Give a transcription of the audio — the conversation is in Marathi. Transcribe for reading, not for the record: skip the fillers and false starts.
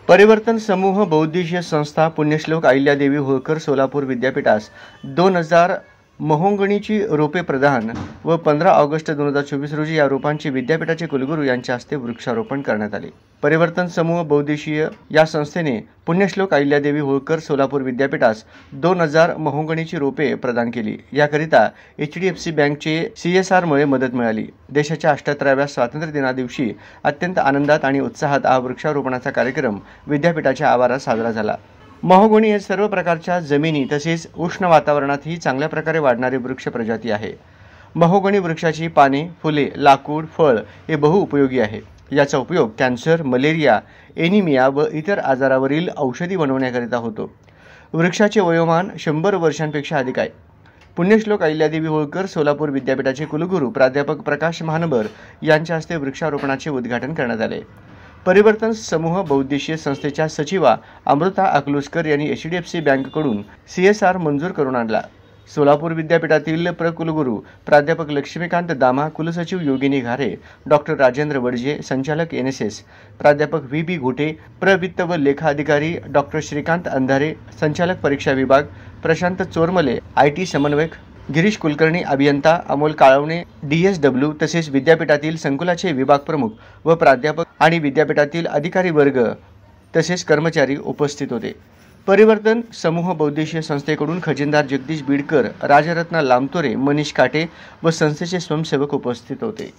परिवर्तन समूह बहुउद्देशीय संस्था पुण्यश्लोक अहिल्यादेवी होळकर सोलापूर विद्यापीठास 2000 महोगणीची रोपे प्रदान व 15 ऑगस्ट 2024 रोजी या रोपांचे विद्यापीठाचे कुलगुरू यांच्या हस्ते वृक्षारोपण करण्यात आले। परिवर्तन समूह बहुउद्देशीय या संस्थेने पुण्यश्लोक अहिल्यादेवी होळकर सोलापूर विद्यापीठास 2000 महोगणीची रोपे प्रदान केली। याकरिता HDFC बँकचे CSR मुळे मदत मिळाली। देशाच्या 78व्या स्वातंत्र्य दिनादिवशी अत्यंत आनंदात आणि उत्साहात हा वृक्षारोपणाचा कार्यक्रम विद्यापीठाच्या आवारात साजरा झाला। महोगणी हे सर्व प्रकारच्या जमिनी तसेच उष्ण वातावरणातही चांगल्या प्रकारे वाढणारे वृक्ष प्रजाती आहे। महोगणी वृक्षाची पाने, फुले, लाकूड, फळ हे बहुउपयोगी आहे। याचा उपयोग कॅन्सर, मलेरिया, एनिमिया व इतर आजारावरील औषधी बनवण्याकरिता होतो। वृक्षाचे वयोमान 100 वर्षांपेक्षा अधिक आहे। पुण्यश्लोक अहिल्यादेवी होळकर सोलापूर विद्यापीठाचे कुलगुरू प्राध्यापक प्रकाश महानबर यांच्या हस्ते वृक्षारोपणाचे उद्घाटन करण्यात आले। परिवर्तन समूह बहुउद्देशीय संस्थेच्या सचिवा अमृता अकलूजकर यांनी HDFC बँकेकडून CSR मंजूर करून आणला। सोलापूर विद्यापीठातील प्रकुलगुरू प्राध्यापक लक्ष्मीकांत दामा, कुलसचिव योगिनी घारे, डॉक्टर राजेंद्र वडजे, संचालक NSS, प्राध्यापक VB घोटे, प्रवित्त व लेखा अधिकारी डॉक्टर श्रीकांत अंधारे, संचालक परीक्षा विभाग प्रशांत चोरमले, IT समन्वयक गिरीश कुलकर्णी, अभियंता अमोल काळवणे, DSW तसेच विद्यापीठातील संकुलाचे विभाग प्रमुख व प्राध्यापक आणि विद्यापीठातील अधिकारी वर्ग तसेच कर्मचारी उपस्थित होते। परिवर्तन समूह बहुउद्देशीय संस्थेकडून खजिनदार जगदीश बीडकर, राजरत्न लामतोरे, मनीष काटे व संस्थेचे स्वयंसेवक उपस्थित होते।